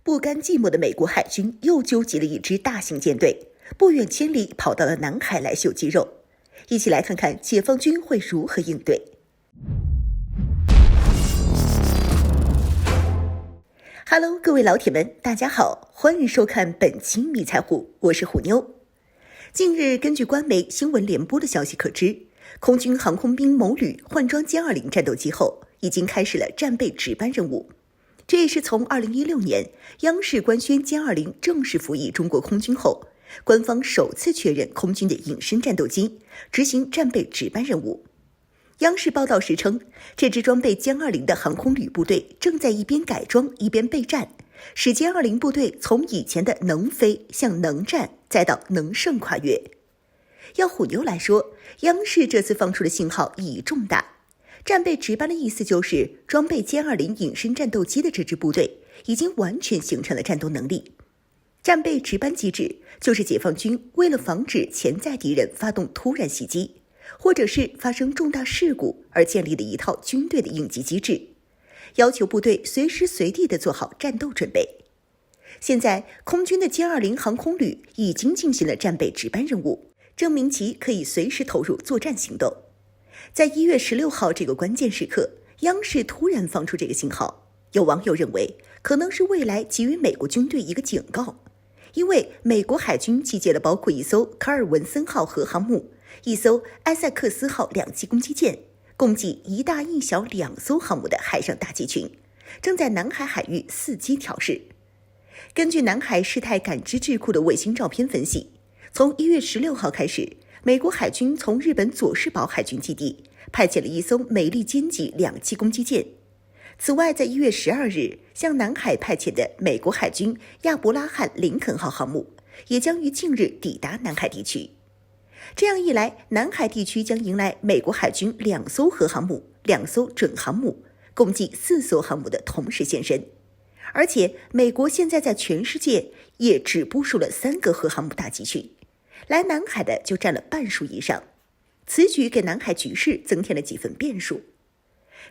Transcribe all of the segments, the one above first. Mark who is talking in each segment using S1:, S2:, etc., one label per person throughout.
S1: 不甘寂寞的美国海军又纠集了一支大型舰队，不远千里跑到了南海来秀肌肉。一起来看看解放军会如何应对。Hello， 各位老铁们，大家好，欢迎收看本期迷彩虎，我是虎妞。近日，根据官媒新闻联播的消息可知，空军航空兵某旅换装歼20战斗机后，已经开始了战备值班任务。这也是从2016年央视官宣歼20正式服役中国空军后，官方首次确认空军的隐身战斗机执行战备值班任务。央视报道时称，这支装备歼20的航空旅部队正在一边改装一边备战，使歼20部队从以前的能飞向能战再到能胜跨越。要虎妞来说，央视这次放出的信号意义重大。战备值班的意思就是装备歼20隐身战斗机的这支部队已经完全形成了战斗能力。战备值班机制就是解放军为了防止潜在敌人发动突然袭击，或者是发生重大事故而建立的一套军队的应急机制，要求部队随时随地地做好战斗准备。现在空军的歼20航空旅已经进行了战备值班任务，证明其可以随时投入作战行动。在1月16号这个关键时刻，央视突然放出这个信号，有网友认为可能是未来给予美国军队一个警告，因为美国海军集结了包括一艘卡尔文森号核航母、一艘埃塞克斯号两栖攻击舰，共计一大一小2艘航母的海上大集群，正在南海海域伺机调试。根据南海事态感知智库的卫星照片分析，从1月16号开始，美国海军从日本佐世保海军基地派遣了一艘美利坚级两栖攻击舰。此外，在1月12日向南海派遣的美国海军亚伯拉罕·林肯号航母也将于近日抵达南海地区。这样一来，南海地区将迎来美国海军2艘核航母、2艘准航母，共计4艘航母的同时现身。而且，美国现在在全世界也只部署了3个核航母大集群，来南海的就占了半数以上。此举给南海局势增添了几分变数。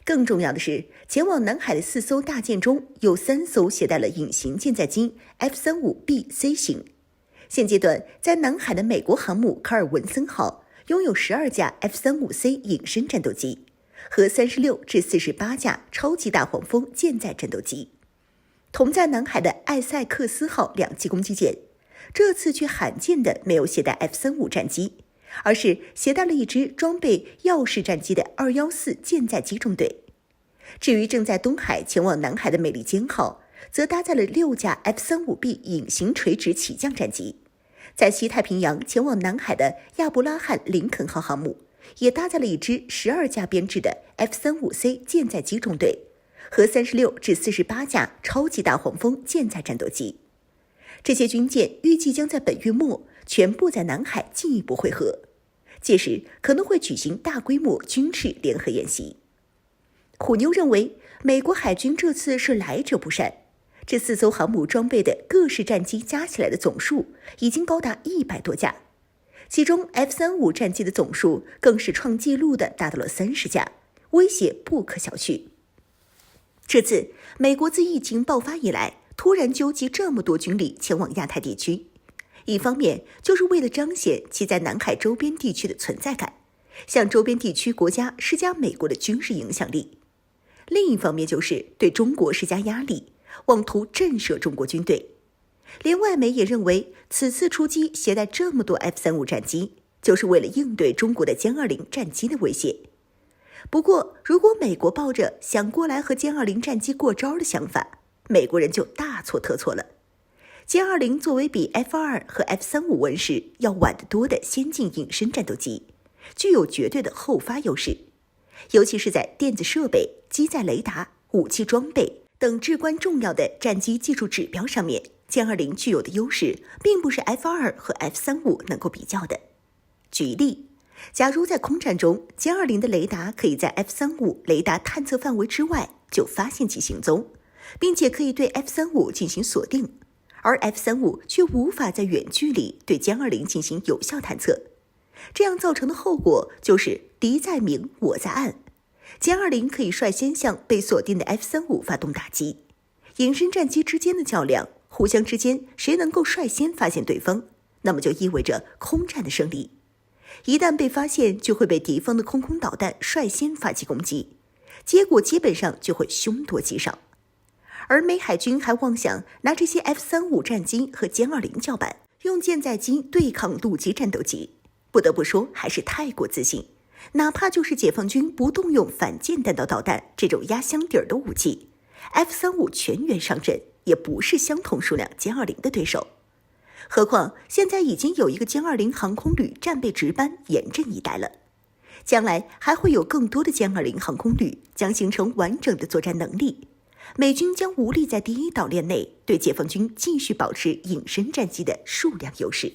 S1: 更重要的是，前往南海的4艘大舰中有3艘携带了隐形舰载机 F-35B/C 型。现阶段，在南海的美国航母卡尔文森号拥有12架 F-35C 隐身战斗机和36至48架超级大黄蜂舰载战斗机。同在南海的艾塞克斯号两栖攻击舰，这次却罕见的没有携带 F-35战机，而是携带了一支装备耀式战机的214舰载机中队。至于正在东海前往南海的美利坚号，则搭载了6架 F-35B 隐形垂直起降战机。在西太平洋前往南海的亚伯拉罕·林肯号航母，也搭载了一支12架编制的 F-35C 舰载机中队和36至48架超级大黄蜂舰载战斗机。这些军舰预计将在本月末全部在南海进一步会合，届时可能会举行大规模军事联合演习。虎妞认为，美国海军这次是来者不善，这4艘航母装备的各式战机加起来的总数已经高达100多架，其中 F-35战机的总数更是创纪录的达到了30架，威胁不可小觑。这次美国自疫情爆发以来，突然纠集这么多军力前往亚太地区，一方面就是为了彰显其在南海周边地区的存在感，向周边地区国家施加美国的军事影响力；另一方面就是对中国施加压力，妄图震慑中国军队。连外媒也认为，此次出击携带这么多 F-35战机，就是为了应对中国的歼20战机的威胁。不过，如果美国抱着想过来和歼20战机过招的想法，美国人就大错特错了。歼20作为比 F-2和 F-35问世要晚得多的先进隐身战斗机，具有绝对的后发优势，尤其是在电子设备、机载雷达、武器装备等至关重要的战机技术指标上面，歼20具有的优势并不是 F-2和 F-35能够比较的。举例，假如在空战中，歼20的雷达可以在 F-35雷达探测范围之外就发现其行踪，并且可以对 F-35进行锁定，而 F-35却无法在远距离对歼20进行有效探测。这样造成的后果就是敌在明，我在暗。歼20可以率先向被锁定的 F-35发动打击，隐身战机之间的较量，互相之间谁能够率先发现对方，那么就意味着空战的胜利。一旦被发现，就会被敌方的空导弹率先发起攻击，结果基本上就会凶多吉少。而美海军还妄想拿这些 F-35战机和歼20叫板，用舰载机对抗陆基战斗机，不得不说还是太过自信。哪怕就是解放军不动用反舰弹道导弹这种压箱底儿的武器， F-35全员上阵也不是相同数量歼20的对手。何况现在已经有一个歼20航空旅战备值班严阵以待了，将来还会有更多的歼20航空旅将形成完整的作战能力，美军将无力在第一岛链内对解放军继续保持隐身战机的数量优势。